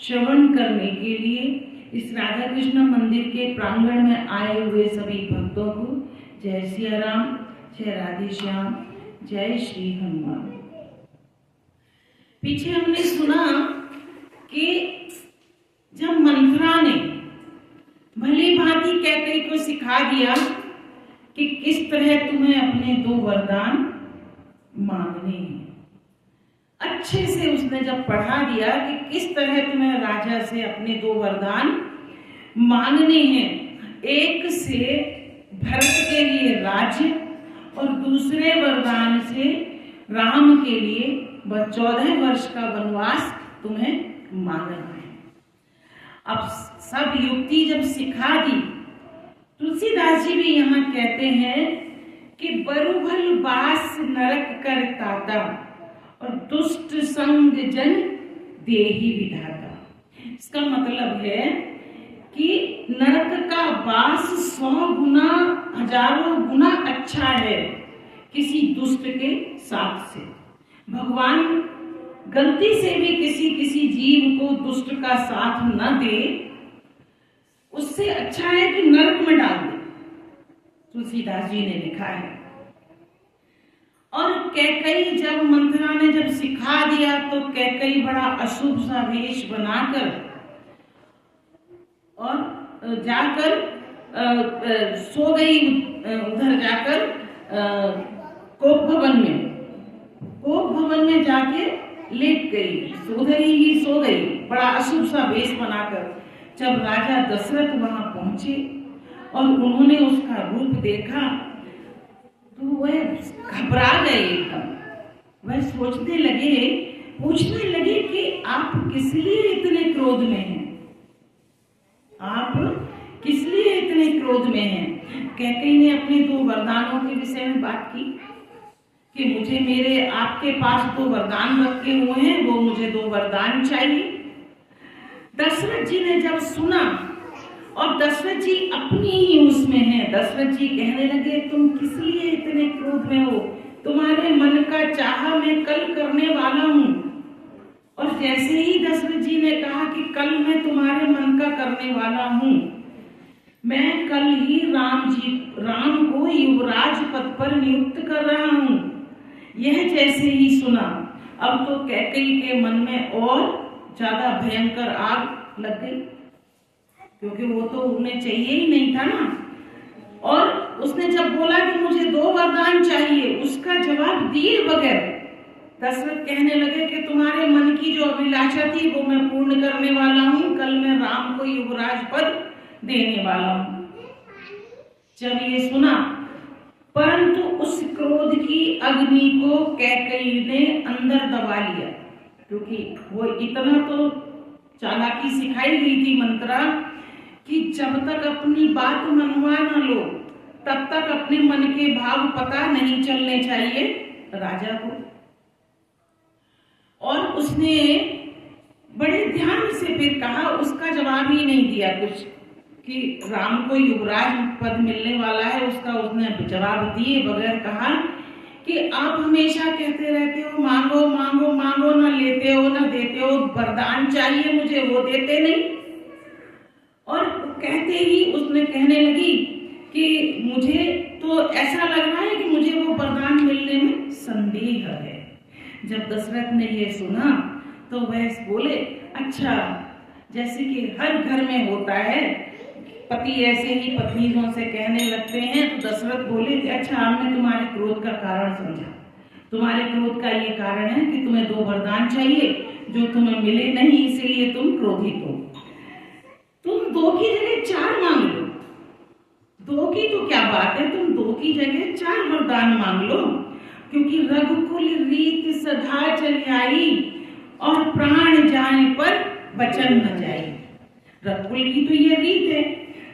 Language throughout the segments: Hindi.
श्रवण करने के लिए इस राधा कृष्ण मंदिर के प्रांगण में आए हुए सभी भक्तों को जय सिया राम, जय राधे श्याम, जय श्री हनुमान। पीछे हमने सुना कि जब मंथरा ने भली भांति कैकेयी को सिखा दिया कि किस तरह तुम्हें अपने 2 वरदान मांगने हैं, अच्छे से उसने जब पढ़ा दिया कि किस तरह तुम्हें राजा से अपने 2 वरदान मांगने हैं, एक से भरत के लिए राज्य और दूसरे वरदान से राम के लिए 14 वर्ष का वनवास तुम्हें मांगना है। अब सब युक्ति जब सिखा दी, तुलसीदास जी भी यहाँ कहते हैं कि बरुभल बास नरक कर ताता और दुष्ट संग जन देहि विधाता। इसका मतलब है कि नरक का वास 100 गुना 1000 गुना अच्छा है किसी दुष्ट के साथ से। भगवान गलती से भी किसी जीव को दुष्ट का साथ न दे, उससे अच्छा है कि नरक में डाल दे। तुलसीदास जी ने लिखा है। और कैकई जब मंथरा ने जब सिखा दिया तो कैकई बड़ा अशुभ सा वेश बनाकर और जाकर सो गई। उधर जाकर कोप भवन में जाके लेट गई, सो गई बड़ा अशुभ सा वेश बनाकर। जब राजा दशरथ वहां पहुंचे और उन्होंने उसका रूप देखा तो वह घबरा गए एकदम। वह पूछने लगे कि आप किस लिए इतने क्रोध में हैं? आप किस लिए इतने क्रोध में हैं? कैकेयी ने अपने 2 वरदानों के विषय में बात की कि मुझे मेरे आपके पास 2 वरदान रखे हुए हैं, वो मुझे 2 वरदान चाहिए। दशरथ जी ने जब सुना, और दशरथ जी अपनी ही उसमें हैं, दशरथ जी कहने लगे तुम किस लिए इतने क्रोध में हो? तुम्हारे मन का चाहा मैं कल करने वाला हूं। और जैसे ही दशरथ जी ने कहा कि कल मैं तुम्हारे मन का करने वाला हूं, मैं कल ही राम को युवराज पद पर नियुक्त कर रहा हूं। यह जैसे ही सुना, अब तो कैकेयी के मन में और ज्यादा भयंकर आग लग गई, क्योंकि वो तो उन्हें चाहिए ही नहीं था ना। और उसने जब बोला कि मुझे 2 वरदान चाहिए, उसका जवाब दिए बगैर दशरथ कहने लगे कि तुम्हारे मन की जो अभिलाषा थी वो मैं पूर्ण करने वाला हूं, कल मैं राम को युवराज पद देने वाला हूं। जब ये सुना, परंतु उस क्रोध की अग्नि को कैकेयी ने अंदर दबा लिया, क्योंकि वो इतना तो चालाकी सिखाई गई थी मंत्रा कि जब तक अपनी बात मनवा न लो तब तक अपने मन के भाव पता नहीं चलने चाहिए राजा को। और उसने बड़े ध्यान से फिर कहा, उसका जवाब ही नहीं दिया कुछ कि राम को युवराज पद मिलने वाला है, उसका उसने जवाब दिए बगैर कहा कि आप हमेशा कहते रहते हो मांगो मांगो मांगो, ना लेते हो ना देते हो, वरदान चाहिए मुझे, वो देते नहीं। और कहते ही उसने कहने लगी कि मुझे तो ऐसा लग रहा है कि मुझे वो वरदान मिलने में संदेह है। जब दशरथ ने ये सुना तो वह बोले, अच्छा, जैसे कि हर घर में होता है, पति ऐसे ही पत्नियों से कहने लगते हैं, तो दशरथ बोले कि अच्छा, हमने तुम्हारे क्रोध का कारण समझा। तुम्हारे क्रोध का ये कारण है कि तुम्हें 2 वरदान चाहिए जो तुम्हें मिले नहीं, इसलिए तुम क्रोधित हो। तुम 2 की जगह 4 मांग लो। 2 की तो क्या बात है, तुम 2 की जगह 4 वरदान मांग लो, क्योंकि रघुकुल रीत सदा चल आई और प्राण जाने पर बचन न जाए। रघुकुल की तो ये रीत है।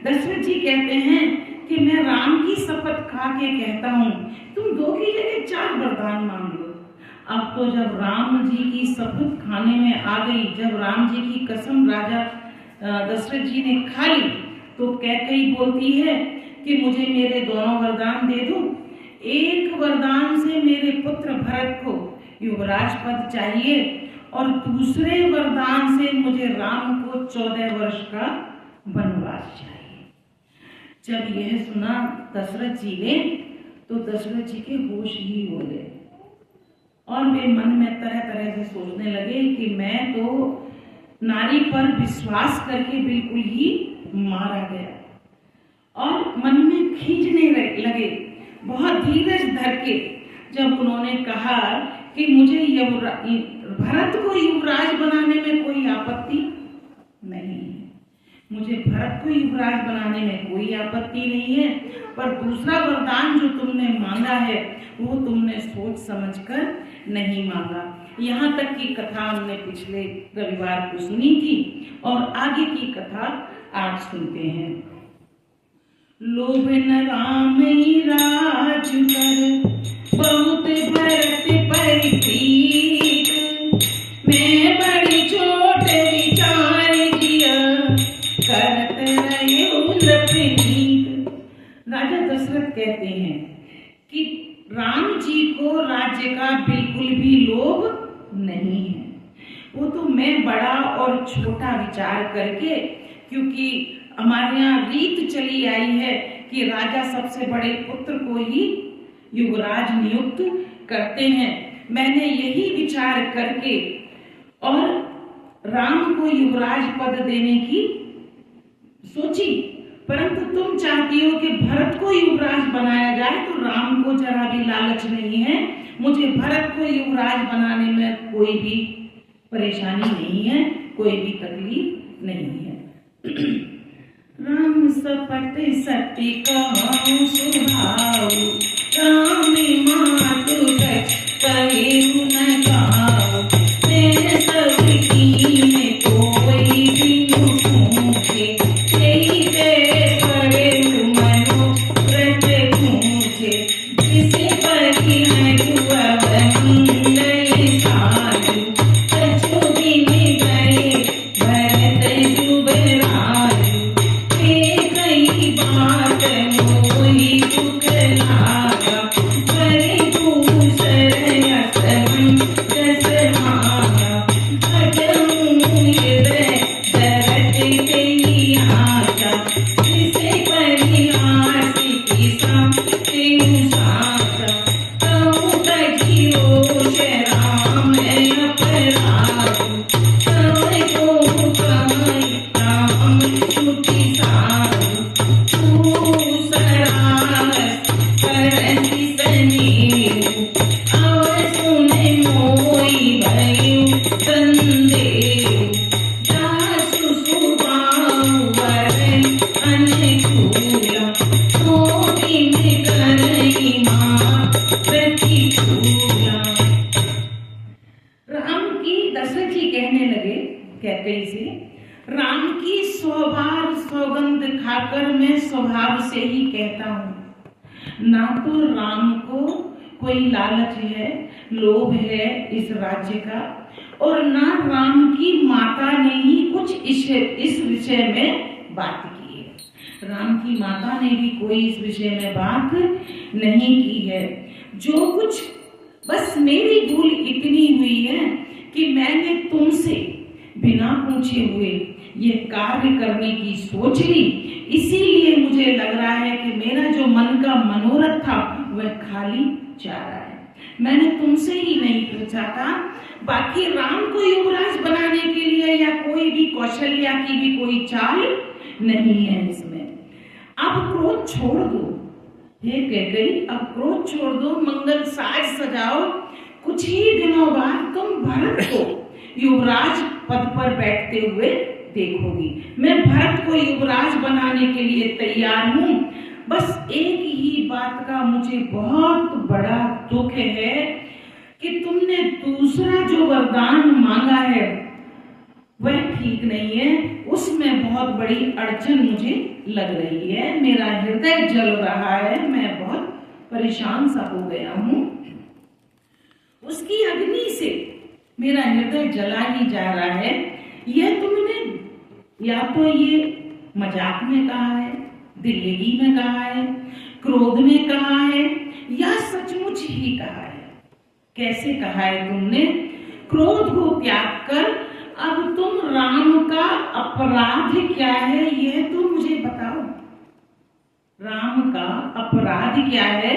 दशरथ जी कहते हैं कि मैं राम की शपथ खा के कहता हूं, तुम 2 की जगह 4 वरदान मांग लो। अब तो जब राम जी की शपथ खाने में आ गई, जब राम जी की कसम राजा दशरथ जी ने खा ली, तो कैकेयी बोलती है कि मुझे मेरे दोनों वरदान दे दो। एक वरदान से मेरे पुत्र भरत को युवराज पद चाहिए और दूसरे वरदान से मुझे राम को 14 वर्ष का वनवास चाहिए। जब यह सुना दशरथ जी ने, तो दशरथ जी के होश ही हो गए और वे मन में तरह तरह से सोचने लगे कि मैं तो नारी पर विश्वास करके बिल्कुल ही मारा गया। और मन में खींचने लगे, बहुत धीरज धर के जब उन्होंने कहा कि मुझे भरत को युवराज बनाने में कोई आपत्ति नहीं है, मुझे भरत को युवराज बनाने में कोई आपत्ति नहीं है, पर दूसरा वरदान जो तुमने मांगा है वो तुमने सोच समझकर नहीं मांगा। यहाँ तक की कथा हमने पिछले रविवार को सुनी थी और आगे की कथा आज सुनते हैं। लोभ न राम राज कर बहुत भरत पर प्रीत, मैं बड़ी राम जी को राज्य का बिल्कुल भी लोभ नहीं है। वो तो मैं बड़ा और छोटा विचार करके, क्योंकि हमारे यहाँ रीत चली आई है कि राजा सबसे बड़े पुत्र को ही युवराज नियुक्त करते हैं, मैंने यही विचार करके और राम को युवराज पद देने की सोची। परंतु तुम चाहती हो कि भरत को युवराज बनाया जाए, तो राम को जरा भी लालच नहीं है। मुझे भरत को युवराज बनाने में कोई भी परेशानी नहीं है, कोई भी तकलीफ नहीं है। राम सपट सत्य कहूं सुभाऊ, राम मातु कहे न गाओ, तेरे सब की में कोई बिनु पूछे, तेई तेरे परे मनो व्रत पूछे, किसी पर की है मंगल साधु, कछु दिन गए भरत जुबराजु, कई बात मोहि दुख लागा, भरे दूसर असमन जस मागा, भजहूँ हृदय दरत तेई आशा, जिसे परिहासी किसा तेऊ साचा, कहूँ तजियो राम अपराधु, समय को कहीं राम छुटी साधु, तू सराहस करसी सनेहु, अवर सुने मोई भयउ संदेहु, जासु सुबाहु वरन अनुकूला, मोहि में करई मां प्रतिकूला। राम की दशरथ जी कहने लगे कैकेयी से, राम की 100 बार सौगंध खाकर मैं स्वभाव से ही कहता हूँ, ना तो राम को कोई लालच है, लोभ है इस राज्य का, और ना राम की माता ने ही कुछ इस विषय में बात की है। राम की माता ने भी कोई इस विषय में बात नहीं की है। जो कुछ बस मेरी भूल इतनी हुई है कि मैंने तुमसे बिना पूछे हुए ये कार्य करने की सोच ली, इसीलिए मुझे लग रहा है कि मेरा जो मन का मनोरथ था वह खाली जा रहा है। मैंने तुमसे ही नहीं पूछा था, बाकी राम को युवराज बनाने के लिए या कोई भी कौशल्या की भी कोई चाल नहीं है इसमें। अब क्रोध छोड़ दो हे कैकेयी, अब क्रोध छोड़ दो, मंगल साज सजाओ, कुछ ही दिनों बाद तुम भरत को युवराज पद पर बैठते हुए देखोगी। मैं भरत को युवराज बनाने के लिए तैयार हूँ। बस एक ही बात का मुझे बहुत बड़ा दुख है कि तुमने दूसरा जो वरदान मांगा है वह ठीक नहीं है, उसमें बहुत बड़ी अड़चन मुझे लग रही है, मेरा हृदय जल रहा है, मैं बहुत परेशान सा हो गया हूँ। उसकी अग्नि से मेरा हृदय जला ही जा रहा है। यह तुमने या तो ये मजाक में कहा है, दिलेगी में कहा है, क्रोध में कहा है, या सचमुच ही कहा है। कैसे कहा है तुमने? क्रोध को त्याग कर अब तुम राम का अपराध क्या है यह तो मुझे बताओ। राम का अपराध क्या है?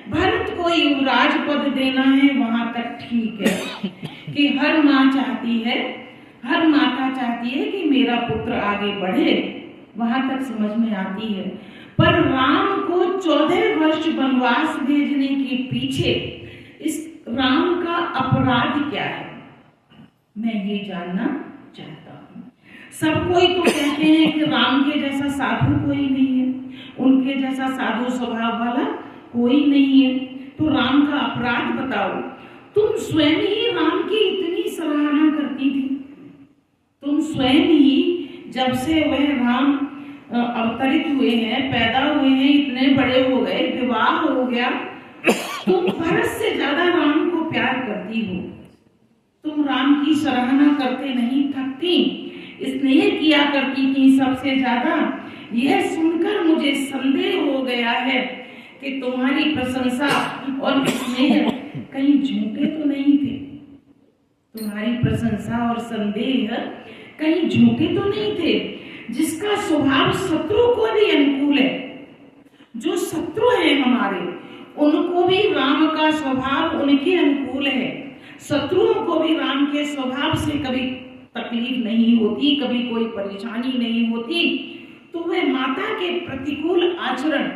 भरत को युवराज पद देना है वहां तक ठीक है कि हर माँ चाहती है, हर माता चाहती है कि मेरा पुत्र आगे बढ़े, वहां तक समझ में आती है। पर राम को 14 वर्ष वनवास भेजने के पीछे इस राम का अपराध क्या है, मैं ये जानना चाहता हूँ। सब कोई तो कहते हैं कि राम के जैसा साधु कोई नहीं है, उनके जैसा साधु स्वभाव वाला कोई नहीं है, तो राम का अपराध बताओ। तुम स्वयं ही राम की इतनी सराहना करती थी, तुम स्वयं ही जब से वह राम अवतरित हुए हैं, पैदा हुए हैं, इतने बड़े हो गए, विवाह हो गया, तुम भरत से ज्यादा राम को प्यार करती हो। तुम राम की सराहना करते नहीं थकती, स्नेह किया करती थी सबसे ज्यादा। यह सुनकर मुझे संदेह हो गया है कि तुम्हारी प्रशंसा और स्नेह कहीं झूठे तो नहीं थे। तुम्हारी प्रशंसा और संदेह कहीं झूठे तो नहीं थे। जिसका स्वभाव शत्रु को भी अनुकूल है, जो शत्रु है हमारे, उनको भी राम का स्वभाव उनके अनुकूल है। शत्रुओं को भी राम के स्वभाव से कभी तकलीफ नहीं होती, कभी कोई परेशानी नहीं होती। तो वे माता के प्रतिकूल आचरण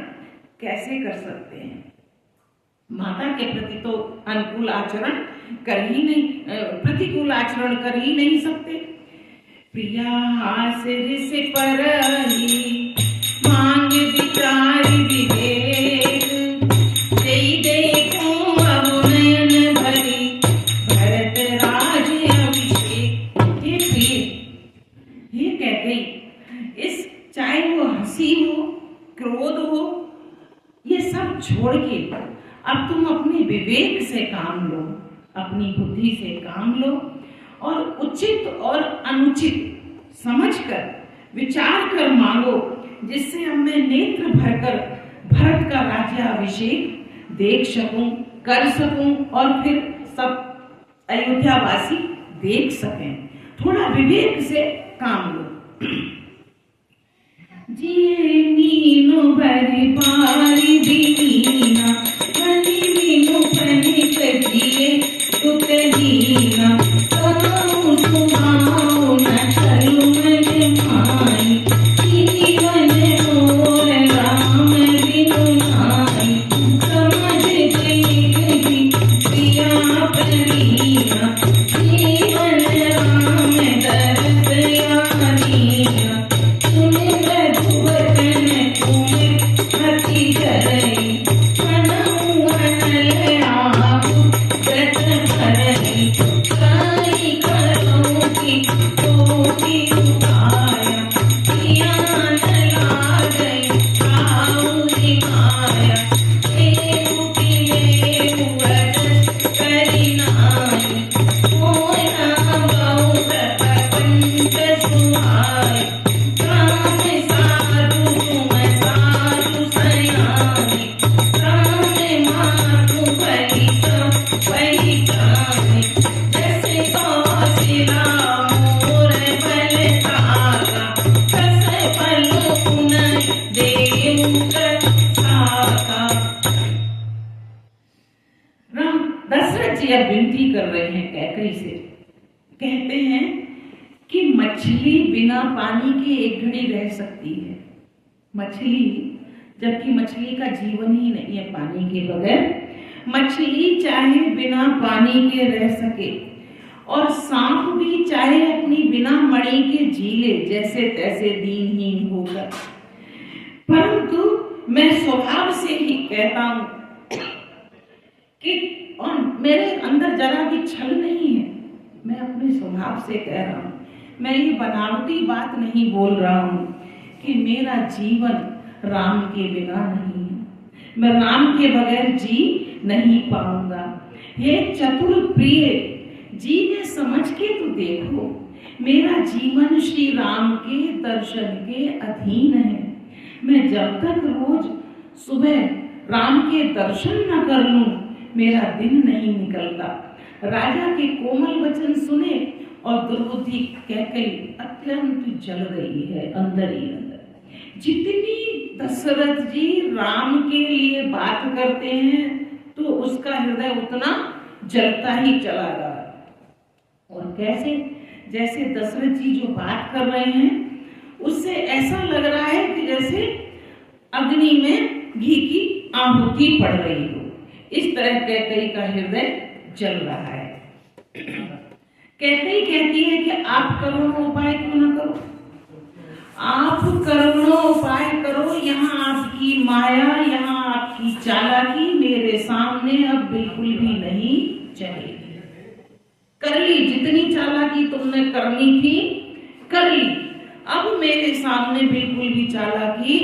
कैसे कर सकते हैं? माता के प्रति तो अनुकूल आचरण कर ही नहीं, प्रतिकूल आचरण कर ही नहीं सकते। प्रिया सिर से परही मांग विचार विवेक, जय देखो अब नयन भरी भरत राज अभिषेक। ये प्रिय, ये कह गई, इस चाहे वो हंसी हो, क्रोध हो, ये सब छोड़ के अब तुम अपने विवेक से काम लो, अपनी बुद्धि से काम लो और उचित और अनुचित समझकर विचार कर मांगो, जिससे अब मैं नेत्र भरकर भरत का राज्याभिषेक देख सकूं, कर सकूं और फिर सब अयोध्यावासी देख सकें। थोड़ा विवेक से काम लो। जिए नीनो भरी पारी दीना, बनी मीनो पनिक जिए तुत दीना, कहो सुनाओ न चलू मन माई, जीवन मोर राम बिनु नाई, समझ गई प्रिया प्रीना, जीवन राम दरस यानीना, सुन रघुवरन तुम हति धरई, मनहु अनल आपु व्रत भरई, काई करो की कोटि उपाया, किया न लागई आउरी माया, देहु की देहु व्रत करि नाई, मोरा बहुत प्रपंच सुहाई, राम साधु तुम साधु सयानी, राम माधु बलि सब बलि जानी, जैसे कौशिला मोर बल तागा, कस फल पुन देहु कर साका। राम दशरथ जी अब विनती कर रहे हैं कैकई से। कहते हैं कि मछली बिना पानी के एक घड़ी रह सकती है। मछली, जबकि मछली का जीवन ही नहीं है पानी के बगैर। मछली चाहे बिना पानी के रह सके और सांप भी चाहे अपनी बिना मणि के जी ले, जैसे तैसे दीनहीन होकर। परंतु मैं स्वभाव से ही कहता हूं कि और मेरे अंदर जरा भी छल नहीं है। मैं अपने स्वभाव से कह रहा हूं, मैं ये बनावटी बात नहीं बोल रहा हूं कि मेरा जीवन राम के बिना नहीं है, मैं राम के बगैर जी नहीं पाऊंगा। हे चतुर प्रिय, जी ने समझ के तो देखो, मेरा जीवन श्री राम के दर्शन के अधीन है। मैं जब तक रोज सुबह राम के दर्शन न कर लूं, मेरा दिन नहीं निकलता। राजा के कोमल वचन सुने और दुर्बुद्धि कैकई अत्यंत जल रही है अंदर ही अंदर। जितनी दशरथ जी राम के लिए बात करते हैं तो उसका हृदय उतना जलता ही चला रहा है। और कैसे, जैसे दशरथ जी जो बात कर रहे हैं उससे ऐसा लग रहा है कि जैसे अग्नि में घी की आहुति पड़ रही हो। इस तरह कैकई का हृदय जल रहा है। कैकई कहती है कि आप करोड़ों उपाय क्यों न करो, आप करोड़ों उपाय करो, यहाँ आपकी माया, यहाँ आपकी चालाकी मेरे सामने अब बिल्कुल भी नहीं चलेगी। कर ली, जितनी चालाकी तुमने करनी थी कर ली, अब मेरे सामने बिल्कुल भी चालाकी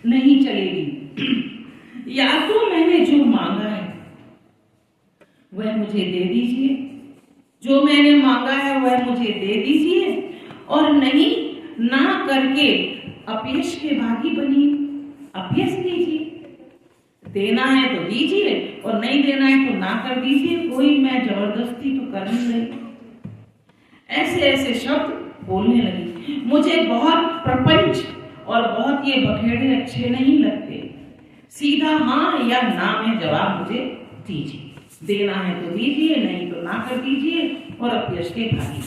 नहीं चलेगी। या तो मैंने जो मांगा है वह मुझे दे दीजिए, जो मैंने मांगा है वह मुझे दे दीजिए, और नहीं ना करके अपयश के भागी बनिए, अपयश दीजिए। देना है तो दीजिए और नहीं देना है तो ना कर दीजिए, कोई मैं जबरदस्ती तो कर नहीं रही। ऐसे ऐसे शब्द बोलने लगी। मुझे बहुत प्रपंच और बहुत ये बखेड़े अच्छे नहीं लगते। सीधा हाँ या ना में जवाब मुझे दीजिए। देना है तो दीजिए, नहीं तो ना कर दीजिए और अपयश के भागी।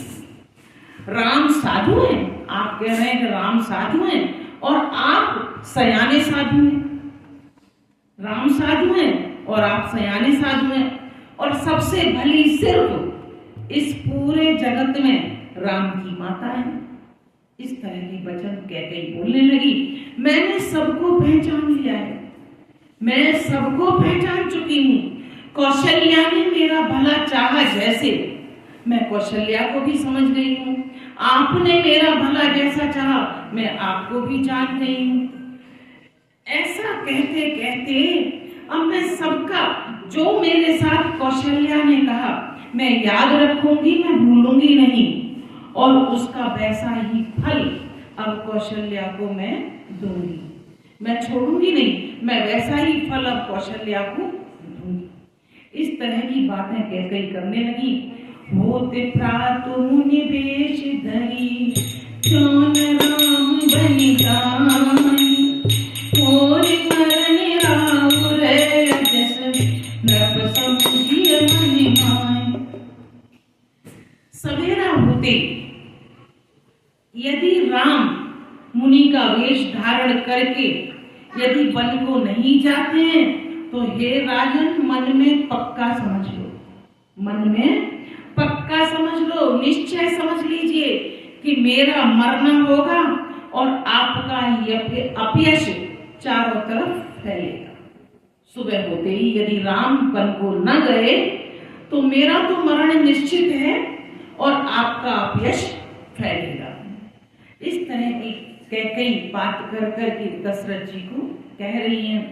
राम साधु हैं, आप कह रहे हैं कि राम साधु हैं और आप सयाने साधु हैं। राम साधु हैं और आप सयाने साधु हैं और सबसे भली सिर्फ इस पूरे जगत में राम की माता है। इस तरह की वचन कैकेयी बोलने लगी। मैंने सबको पहचान लिया है, मैं सबको पहचान चुकी हूँ। कौशल्या ने मेरा भला चाहा जैसे मैं कौशल्या को भी समझ गई हूँ, आपने मेरा भला जैसा चाहा मैं आपको भी जान गई हूँ। ऐसा कहते कहते अब मैं सबका जो मेरे साथ कौशल्या ने कहा मैं याद रखूंगी, मैं भूलूंगी नहीं और उसका वैसा ही फल अब कौशल्या को मैं दूंगी। मैं छोड़ूंगी नहीं, मैं वैसा ही फल अब कौशल्या को दूंगी। इस तरह की बातें कैकेयी करने लगी। होते प्रातु मुनि वेश धरी, क्यों न राम बनि जाई, और मरण राउर जस नभ समझिय मन माय। सवेरा होते यदि राम मुनि का वेश धारण करके यदि वन को नहीं जाते हैं तो हे राजन मन में पक्का समझ लो, मन में पक्का समझ लो, निश्चय समझ लीजिए कि मेरा मरना होगा और आपका ये अपयश चारों तरफ फैलेगा। सुबह होते ही यदि राम वन को न गए तो मेरा तो मरण निश्चित है और आपका अपयश फैलेगा। इस तरह की कैकेयी बात कर कर के दशरथ जी को कह रही हैं।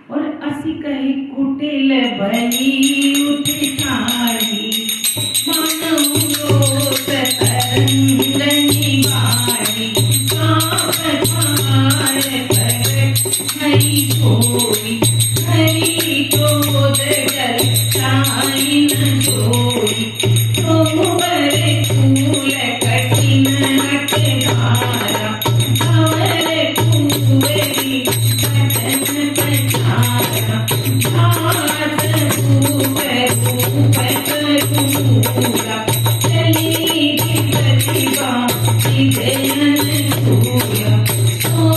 और असी कहे कुटिल भई उठाई, मानव क्रोध तरंगनि बारी, काप थार कर नहीं छोड़ी, हरि क्रोध डर जाई न जोई, तो बरे फूल कठिन हट धारा, हमारे कुंवरी बटन पछारा, हाथ ऊपर ऊपर करूंगा, चली प्रतिभा विजयन सूर्य, ओ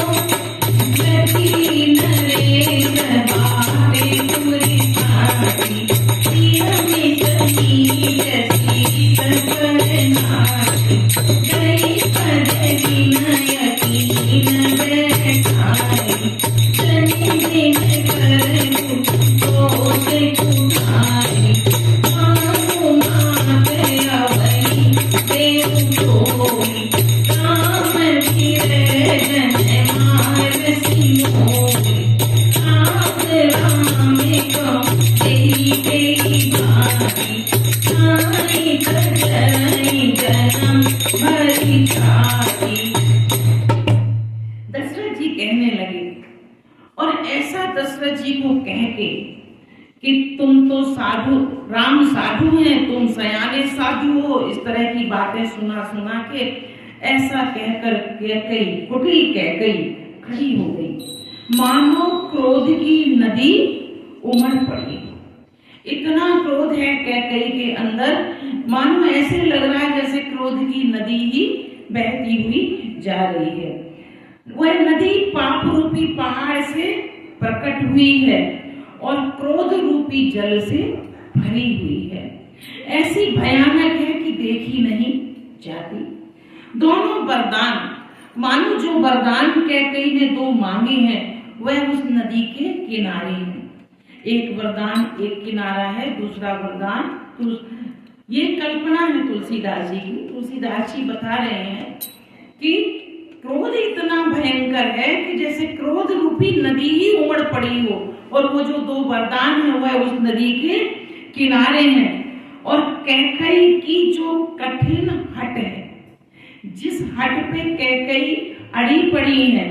गति नरेश बारे तुरी सारी, नियमित नीच शीत पर नारी, गई पद विनयकीन बैठाई, जनि दिन करू दोष कुमारी, मामु मात अवनि देव जोई, राम धीर जन मार सिमोई, आप राम को तेई तेई भाई, साई करई जन्म भरी छाई। दशरथ जी कहने लगे और ऐसा दशरथ जी को कह के कि तुम तो साधु, राम साधु हैं, तुम सयाने साधु हो, इस तरह की बातें सुना सुना के ऐसा कहकर कैकेयी, कुटिल कैकेयी खड़ी हो गई। मानो क्रोध की नदी उमड़ पड़ी। इतना क्रोध है कैकेयी के अंदर, मानो ऐसे लग रहा है जैसे क्रोध की नदी ही बहती हुई जा रही है। वह नदी पाप रूपी पहाड़ से प्रकट हुई है और क्रोध रूपी जल से भरी हुई है। ऐसी भयानक है कि देखी नहीं जाती। दोनों वरदान, मानो जो वरदान कैकेयी ने दो मांगे हैं वह उस नदी के किनारे हैं। एक वरदान एक किनारा है, दूसरा वरदान ये कल्पना है तुलसीदास जी की। तुलसीदास जी बता रहे हैं कि क्रोध इतना भयंकर है कि जैसे क्रोध रूपी नदी ही उमड़ पड़ी हो और वो जो दो वरदान है वह उस नदी के किनारे हैं। और कैकेयी की जो कठिन हट है, जिस हट पे कैकेयी अड़ी पड़ी है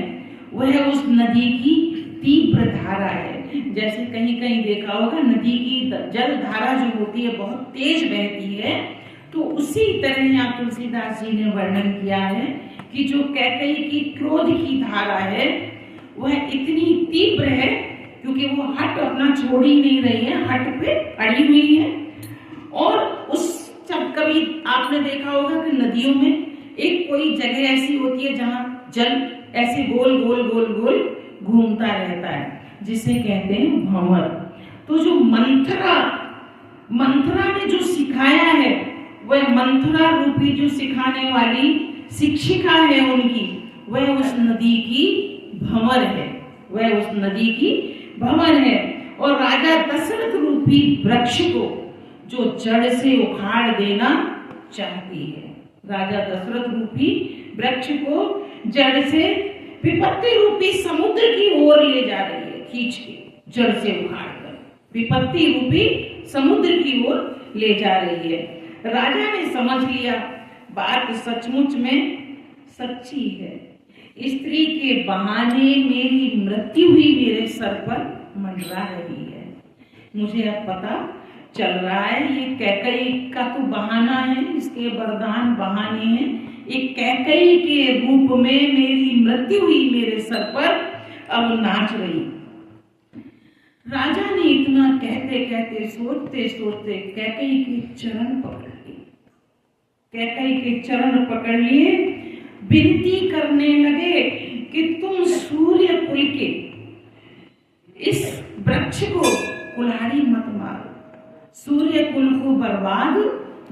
वह उस नदी की तीव्र धारा है। जैसे कहीं कहीं देखा होगा नदी की जल धारा जो होती है बहुत तेज बहती है, तो उसी तरह यहाँ तुलसीदास जी ने वर्णन किया है कि जो कैकेयी की क्रोध की धारा है वह इतनी तीव्र है, क्योंकि वो हट अपना छोड़ ही नहीं रही है, हट पे अड़ी हुई है। और उस जब कभी आपने देखा होगा कि नदियों में एक कोई जगह ऐसी होती है जहां जल ऐसे गोल गोल गोल गोल घूमता रहता है, जिसे कहते हैं भंवर। तो जो मंथरा ने जो सिखाया है, वह मंथरा रूपी जो सिखाने वाली शिक्षिका है उनकी, वह उस नदी की भंवर है, वह उस नदी की भंवर है। और राजा दशरथ रूपी वृक्ष को जो जड़ से उखाड़ देना चाहती है, राजा दशरथ रूपी वृक्ष को जड़ से विपत्ति रूपी समुद्र की ओर ले जा रही है, खींच के जड़ से उखाड़कर विपत्ति रूपी समुद्र की ओर ले जा रही है। राजा ने समझ लिया बात सचमुच में सच्ची है, स्त्री के बहाने मेरी मृत्यु ही मेरे सर पर मंडरा रही है। मुझे अब पता चल रहा है ये कैकेयी का तो बहाना है, इसके वरदान बहाने हैं। एक कैकेयी के रूप में मेरी मृत्यु ही मेरे सर पर अब नाच रही। राजा ने इतना कहते कहते सोचते सोचते कैकेयी के चरण पकड़ लिए, कैकेयी के चरण पकड़ लिए, विनती करने लगे कि तुम सूर्य कुल के इस वृक्ष को कुल्हाड़ी मत मारो, सूर्य कुल को बर्बाद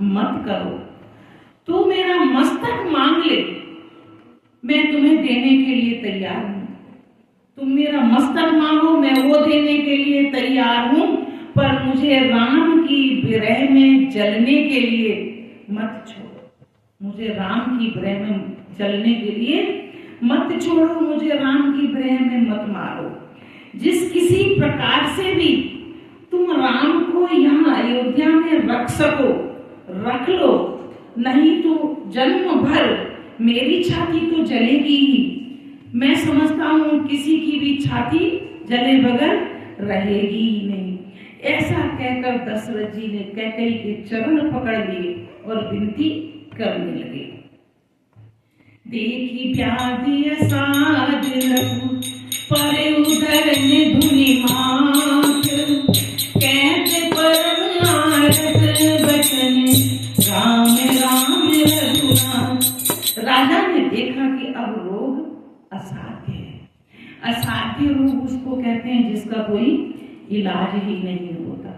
मत करो, तू मेरा मस्तक मांग ले, मैं तुम्हें देने के लिए तैयार हूं। तुम मेरा मस्तक मांगो, मैं वो देने के लिए तैयार हूं, पर मुझे राम की विरह में जलने के लिए मत छोड़ो, मुझे राम की विरह में जलने के लिए मत छोड़ो, मुझे राम की विरह में मत मारो। जिस किसी प्रकार से भी तुम राम को यहाँ अयोध्या में रख सको रख लो, नहीं तो जन्म भर मेरी छाती तो जलेगी ही। मैं समझता हूँ किसी की भी छाती जले बगैर रहेगी ही नहीं। ऐसा कहकर दशरथ जी ने कैकेयी के चरण पकड़ लिए और विनती करने लगे। देखी व्याधि असाध रघु परे उदर में धुनि मात, कहते परम नारद बचन राम राम रघुनाथ। राजा ने देखा कि अब रोग असाध्य है। असाध्य रोग उसको कहते हैं जिसका कोई इलाज ही नहीं होता।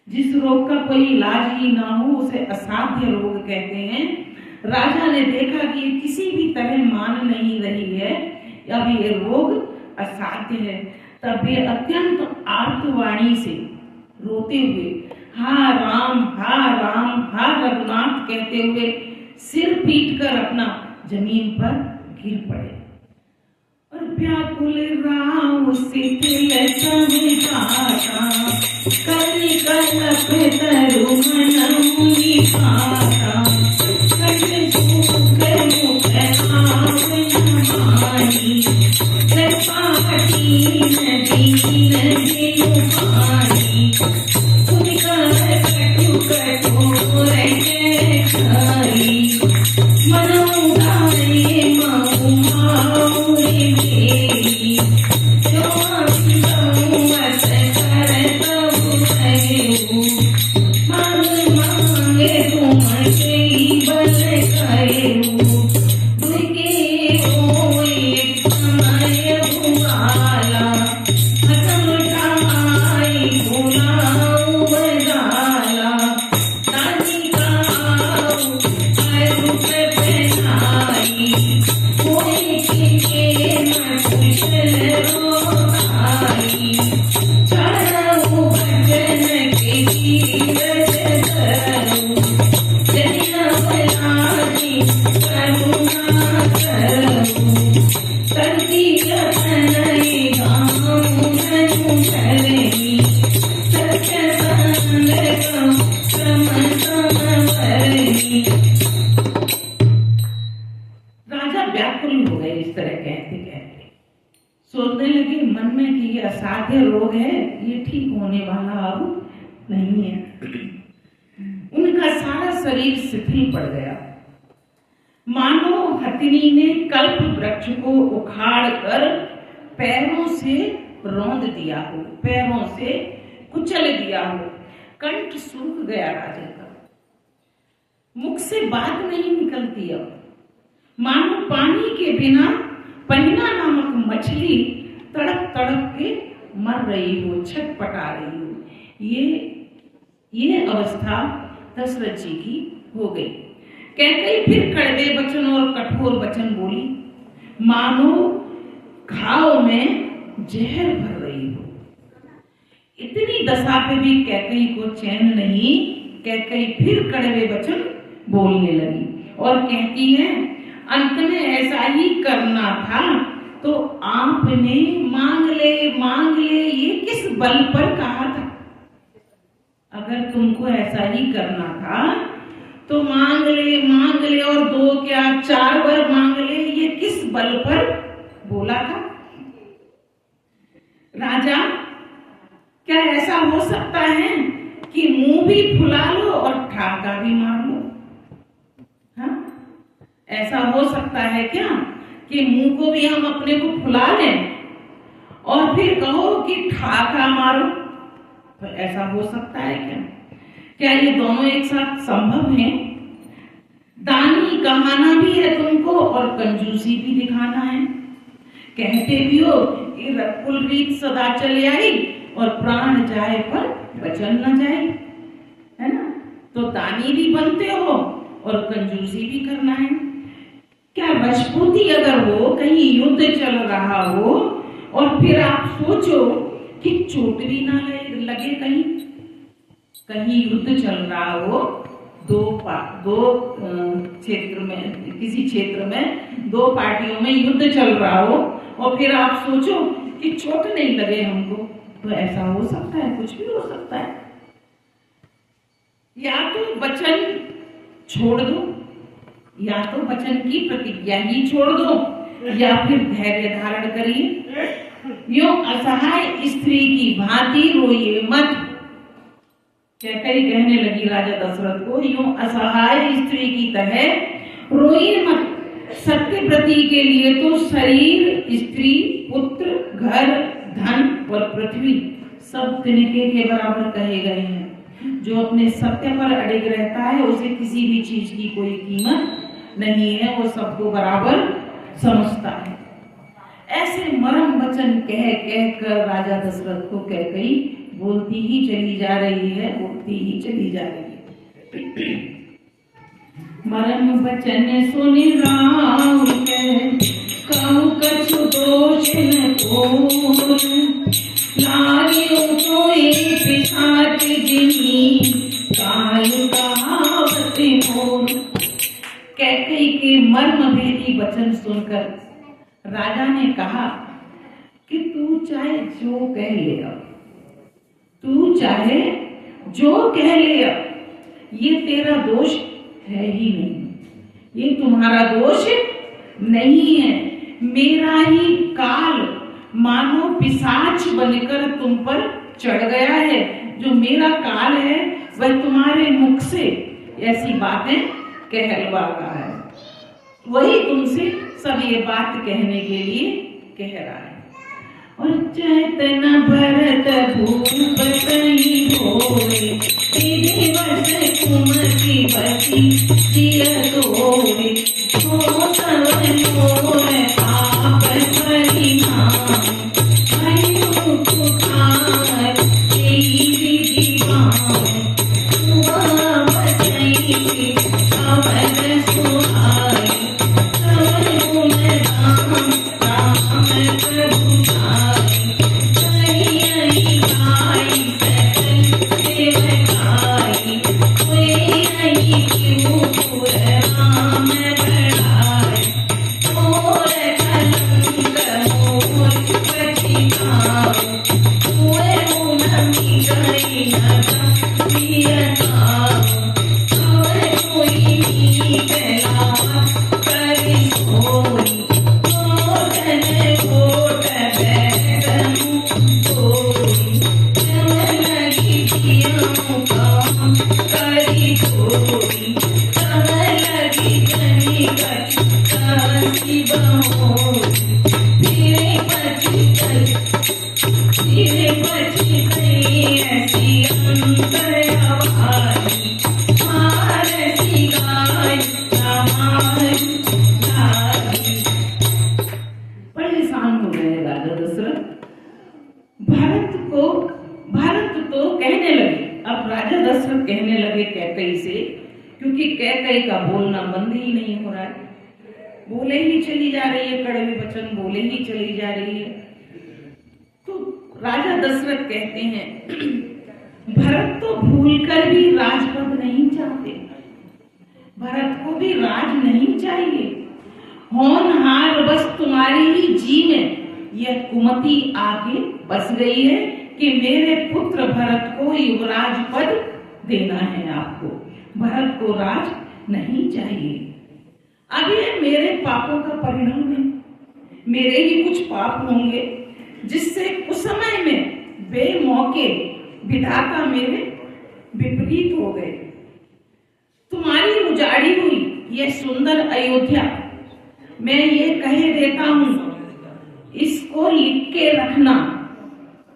जिस रोग का कोई इलाज ही ना हो उसे असाध्य रोग कहते हैं। राजा ने देखा कि ये किसी भी तरह मान नहीं रही है, अब ये रोग असाध्य है। तब वे अत्यंत आर्तवाणी से रोते हुए हा राम हा रघुनाथ कहते हुए सिर पीट कर अपना जमीन पर गिर पड़े। और व्याकुल राम शिथिल समिताता, कलि कलप तरु मन मुनि पाता, कट सूख मुख आपन हानि, कृपाटी नदी नदी पानी, कटु कठोर खाई, मनोगारे माऊ माऊ मेरी, जो मत कर तब कहेऊ, मन नहीं है। उनका सारा शरीर शिथिल पड़ गया, मानो हथिनी ने कल्प वृक्ष को उखाड़ कर पैरों से रौंद दिया हो, पैरों से कुचल दिया हो। कंठ सूख गया राजा का, मुख से बात नहीं निकलती अब, मानो पानी के बिना पहिना नामक मछली तड़प तड़प के मर रही हो, छटपटा रही हो। ये अवस्था दशरथ जी की हो गई। कैकेयी फिर कड़वे वचन और कठोर वचन बोली, मानो घाव में जहर भर रही हो। इतनी दशा पे भी कैकेयी को चैन नहीं। कैकेयी फिर कड़वे वचन बोलने लगी और कहती है, अंत में ऐसा ही करना था तो आपने मांग ले, ये किस बल पर कहा था? अगर तुमको ऐसा ही करना था तो मांग ले और 2 क्या 4 बार मांग ले, ये किस बल पर बोला था? राजा, क्या ऐसा हो सकता है कि मुंह भी फुला लो और ठाका भी मार लो? हाँ, ऐसा हो सकता है क्या कि मुंह को भी हम अपने को फुला लें और फिर कहो कि ठाका मारो? तो ऐसा हो सकता है क्या? क्या ये दोनों एक साथ संभव है? दानी कहाना भी है तुमको और कंजूसी भी दिखाना है। कहते भी हो कि रकुल रीत सदा चले आई और प्राण जाए पर वचन न जाए, है ना? तो दानी भी बनते हो और कंजूसी भी करना है। क्या रजपूती अगर हो, कहीं युद्ध चल रहा हो और फिर आप सोचो कि चोट भी ना लगे, कहीं युद्ध चल रहा हो, दो क्षेत्र में, किसी क्षेत्र में 2 पार्टियों में युद्ध चल रहा हो और फिर आप सोचो कि चोट नहीं लगे हमको, तो ऐसा हो सकता है? कुछ भी हो सकता है। या तो वचन छोड़ दो, या तो वचन की प्रतिज्ञा ही छोड़ दो, या फिर धैर्य धारण करिए। यो असहाय स्त्री की भांति रोइए मत। कैकेयी कहने लगी राजा दशरथ को, यो असहाय स्त्री की तरह रोइए मत। सत्यव्रती के लिए तो शरीर, स्त्री, पुत्र, घर, धन और पृथ्वी सब तिनके के बराबर कहे गए हैं। जो अपने सत्य पर अड़िग रहता है उसे किसी भी चीज की कोई कीमत नहीं है, वो सबको बराबर समझता है। ऐसे मरम वचन कह कह कर राजा दशरथ को कैकेयी बोलती ही चली जा रही है, बोलती ही चली जा रही है। मरम वचन सुनि राम कह, कहु कछु दोष न कोर, लागियो कोई पिशाच जिनी, कायु कहावत मोर। कैकेयी के मर्म भेदी वचन सुनकर राजा ने कहा कि तू चाहे जो कह ले, तू चाहे जो कह ले, ये तेरा दोष है ही नहीं, ये तुम्हारा दोष नहीं है। मेरा ही काल मानो पिशाच बनकर तुम पर चढ़ गया है। जो मेरा काल है वह तुम्हारे मुख से ऐसी बातें कहलवा रहा है, वही तुमसे सब ये बात कहने के लिए कह रहा है। और चैतन भरत भूप तई होए, दिवस कुमति बसी जिय तोरे, हो सब मोर आप परिणाम, भयो पुकार तेरी दीवान, हुआ बसई अवध सुहाई, सब गुण राम राम प्रभु आई, कहीं आई सकल देव दशरथ कहने लगे कैकई से, क्योंकि कैकई का बोलना बंद ही नहीं हो रहा है, बोले ही चली जा रही है, कड़वे वचन बोले ही चली जा रही है। तो राजा दशरथ कहते हैं भरत तो भूलकर भी राजपद नहीं चाहते, भरत को भी राज नहीं चाहिए। होनहार बस तुम्हारी ही जी में यह कुमति आके बस गई है कि मेरे पुत्र भरत को युवराज पद देना है आपको, भरत को राज नहीं चाहिए। अब ये मेरे पापों का परिणाम है, मेरे ही कुछ पाप होंगे जिससे उस समय में बेमौके विधाता मेरे विपरीत हो गए। तुम्हारी उजाड़ी हुई ये सुंदर अयोध्या, मैं ये कह देता हूं, इसको लिख के रखना।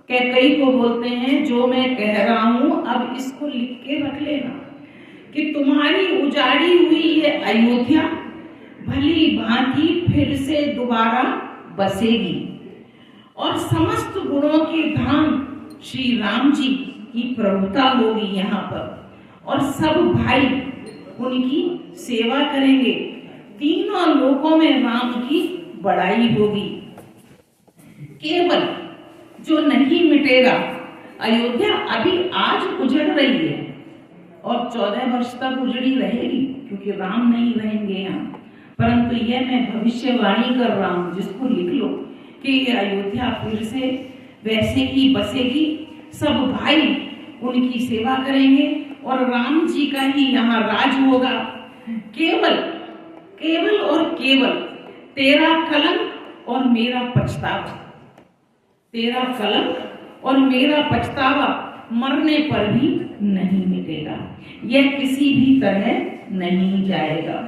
कैकई को बोलते हैं जो मैं कह रहा हूं अब इसको लिख के रख लेना कि तुम्हारी उजाड़ी हुई ये अयोध्या भली भांति फिर से दोबारा बसेगी और समस्त गुणों के धाम श्री राम जी की प्रभुता होगी यहाँ पर, और सब भाई उनकी सेवा करेंगे, तीनों लोकों में राम की बड़ाई होगी। केवल जो नहीं मिटेगा, अयोध्या अभी आज उजड़ रही है और 14 वर्ष तक उजड़ी रहेगी क्योंकि राम नहीं रहेंगे यहाँ, परंतु यह मैं भविष्यवाणी कर रहा हूँ जिसको लिख लो कि ये अयोध्या फिर से वैसे ही बसेगी, सब भाई उनकी सेवा करेंगे और राम जी का ही यहाँ राज होगा। केवल केवल और केवल तेरा कलंक और मेरा पछतावा, तेरा कलंक और मेरा पछतावा मरने पर भी नहीं मिटेगा, यह किसी भी तरह नहीं जाएगा।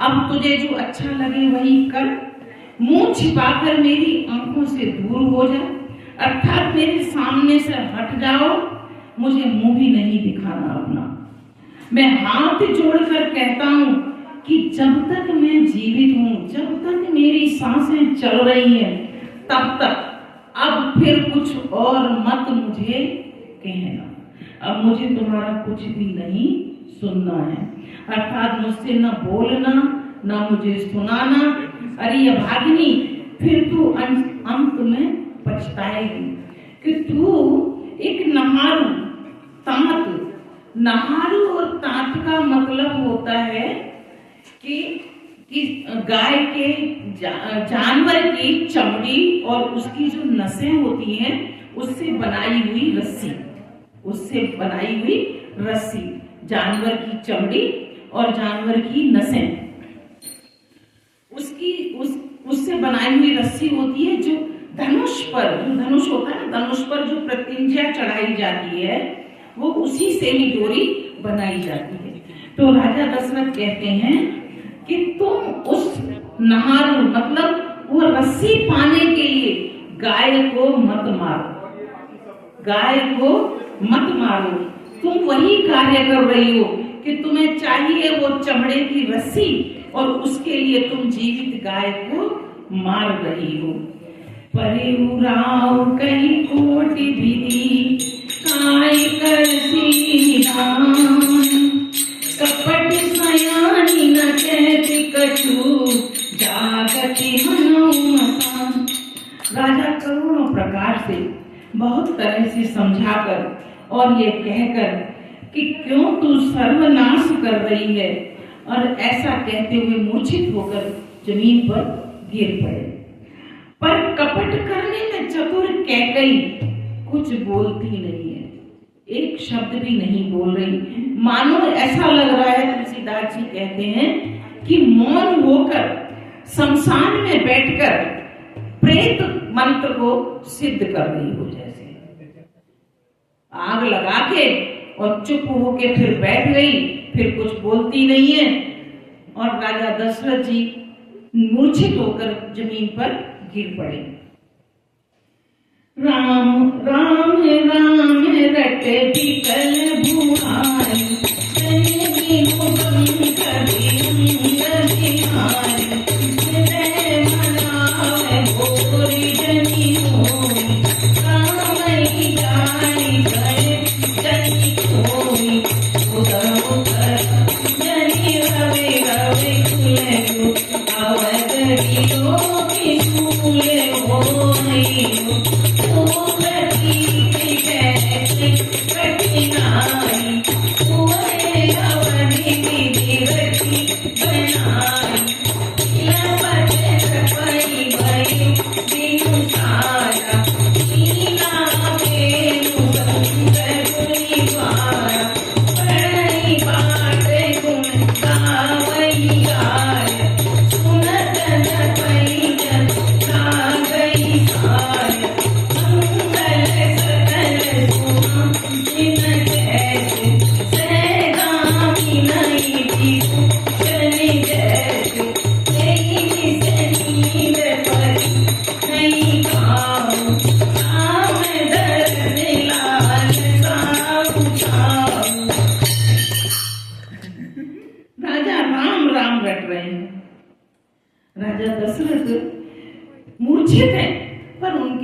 अब तुझे जो अच्छा लगे वही कर, मुंह छिपाकर मेरी आंखों से दूर हो जा, अर्थात मेरे सामने से हट जाओ, मुझे मुंह भी नहीं दिखाना अपना। मैं हाथ जोड़कर कहता हूं कि जब तक मैं जीवित हूं, जब तक मेरी सांसें चल रही हैं, तब तक अब फिर कुछ और मत मुझे कहना, अब मुझे तुम्हारा कुछ भी नहीं सुनना है, अर्थात मुझसे न बोलना न मुझे सुनाना। अरे ये भागिनी, फिर तू अंत में पछताएगी कि तू एक नहारू तांत, नहारू और तांत का मतलब होता है कि गाय के जानवर की चमड़ी और उसकी जो नसें होती हैं उससे बनाई हुई रस्सी, उससे बनाई हुई रस्सी, जानवर की चमड़ी और जानवर की नसें, उससे बनाई हुई रस्सी होती है जो धनुष पर, जो धनुष होता है ना, धनुष पर जो प्रतिज्ञा चढ़ाई जाती है वो उसी से ही डोरी बनाई जाती है। तो राजा दशरथ कहते हैं कि तुम उस नहारू मतलब वो रस्सी पाने के लिए गाय को मत मारो, गाय को मत मारो। तुम वही कार्य कर रही हो कि तुम्हें चाहिए वो चमड़े की रस्सी और उसके लिए तुम जीवित गाय को मार रही हो। परे उराव कई कोटि विधि काय करसी निधान, कपट सयानी न कहती कछु जागति मनो मसान। राजा करोड़ों प्रकार से बहुत तरह से समझाकर और ये कहकर कि क्यों तू सर्वनाश कर रही है, और ऐसा कहते हुए मूर्छित होकर जमीन पर गिर पड़े। पर कपट करने में चतुर कैकई कुछ बोलती नहीं है, एक शब्द भी नहीं बोल रही, मानो ऐसा लग रहा है, तुलसीदास जी कहते हैं कि मौन होकर शमशान में बैठकर प्रेत मंत्र को सिद्ध कर रही हो, जैसे आग लगा के और चुप होके फिर बैठ गई, फिर कुछ बोलती नहीं है। और राजा दशरथ जी मूर्छित होकर जमीन पर गिर पड़े। राम राम राम रटे बिकल भुआई, जनेगी मुगम कभी रतिहाई, हृदय मनावे भोरी जनी होई, कामई जाई गए जनी होई।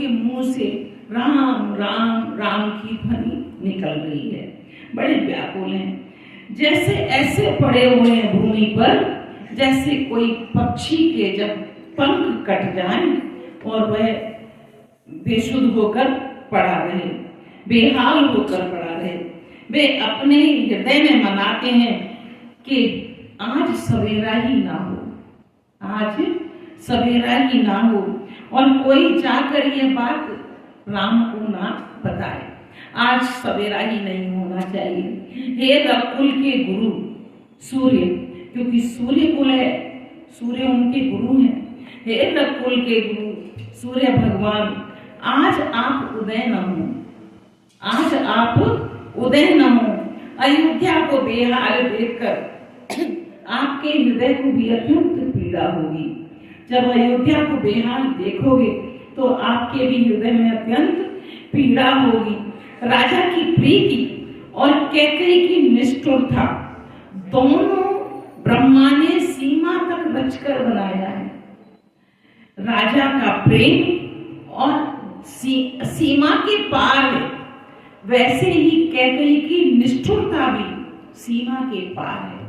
के मुंह से राम राम राम की ध्वनि निकल रही है। बड़े व्याकुल हैं, जैसे ऐसे पड़े हुए हैं भूमि पर जैसे कोई पक्षी के जब पंख कट जाएं और वह बेसुध होकर पड़ा रहे, बेहाल होकर पड़ा रहे। वे अपने हृदय में मनाते हैं कि आज सवेरा ही ना हो, आज सवेरा ही ना हो, और कोई जाकर यह बात राम को ना बताए, आज सवेरा ही नहीं होना चाहिए। हे रकुल के गुरु सूर्य, क्योंकि सूर्य कुल है, सूर्य उनके गुरु हैं। हे रकुल के गुरु सूर्य भगवान, आज आप उदय न हो, आज आप उदय न हो। अयोध्या को बेहाल देखकर आपके हृदय को भी अत्यंत पीड़ा होगी। जब अयोध्या को बेहाल देखोगे तो आपके भी हृदय में अत्यंत पीड़ा होगी। राजा की प्रीति और कैकेयी की निष्ठुरता दोनों ब्रह्मा ने सीमा तक रचकर बनाया है। राजा का प्रेम और सीमा के पार है, वैसे ही कैकेयी की निष्ठुरता भी सीमा के पार है,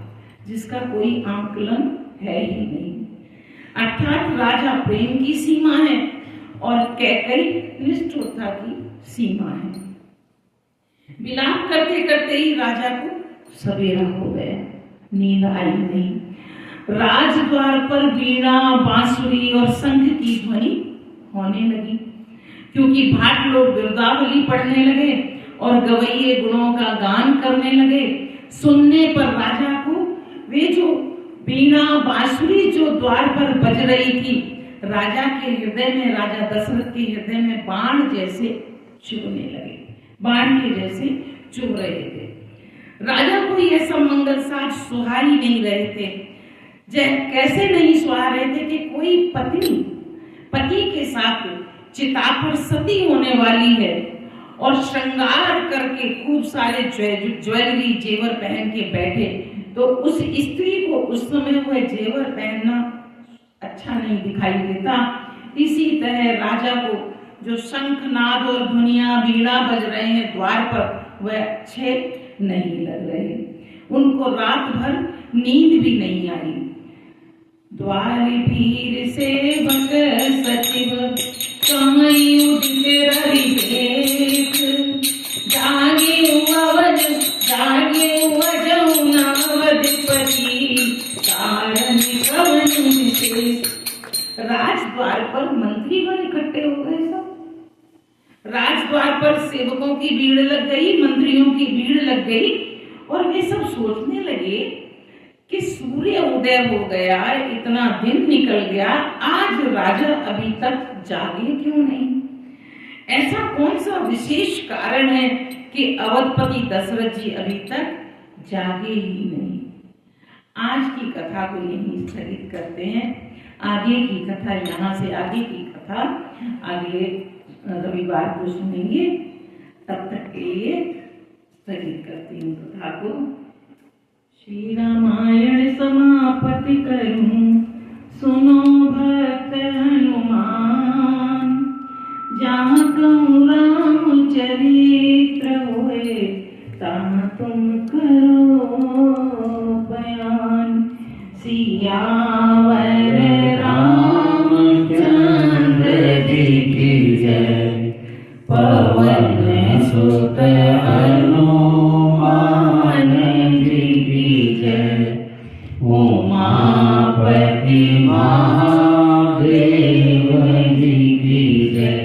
जिसका कोई आंकलन है ही नहीं। अर्थात राजा प्रेम की सीमा है और कैकेयी निष्ठुरता की सीमा है। विलाप करते करते ही राजा को सवेरा हो गया, नींद आई नहीं। राजद्वार पर वीणा, बांसुरी और शंख की ध्वनि होने लगी, क्योंकि भाट लोग बिरदावली पढ़ने लगे और गवैये गुणों का गान करने लगे। सुनने पर राजा को वे जो वीणा बांसुरी जो द्वार पर बज रही थी, राजा के हृदय में, राजा दशरथ के हृदय में बाण जैसे चुभने लगे, बाण के जैसे चुभ रहे थे। राजा को यह सब मंगल साज सुहा ही नहीं रहे थे। कैसे नहीं सुहा रहे थे कि कोई पत्नी पति के साथ चिता पर सती होने वाली है और श्रृंगार करके खूब सारे ज्वेलरी जेवर पहन के बैठे, तो उस स्त्री को उस समय वह जेवर पहनना अच्छा नहीं दिखाई देता। इसी तरह राजा को जो शंखनाद और ध्वनियां वीणा बज रहे हैं द्वार पर, वह अच्छे नहीं लग रहे। उनको रात भर नींद भी नहीं आई। द्वार भीर सेवक सचिव कमई उदित रवि देख, जागे अवध जमुनावधिपति कारण कवन विशेष। राजद्वार पर मंत्रीगण इकट्ठे हो गए। सब राजद्वार पर सेवकों की भीड़ लग गई, मंत्रियों की भीड़ लग गई, और वे सब सोचने लगे कि सूर्य उदय हो गया, इतना दिन निकल गया, आज राजा अभी तक जागे क्यों नहीं? ऐसा कौन सा विशेष कारण है कि अवधपति दशरथ जी अभी तक जागे ही नहीं? आज की कथा को यहीं स्थगित करते हैं। आगे की कथा, यहाँ से आगे की कथा अगले रविवार को सुनेंगे। तब तक के लिए स्थगित करती हूँ कथा को। श्री रामायण समापति करूं, सुनो भक्त हनुमान। जहाँ कहूँ राम चरित्र होए, तहाँ तुम करो बयान। सियावर रामचंद्र जी की जय, पवन सुत हनुमान जी की जय। उमापति महादेव जी की जय।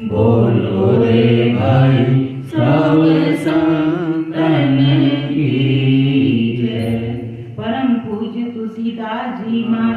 बोलो रे भाई सब संतन की जय। परम पूज्य तुलसीदास जी महाराज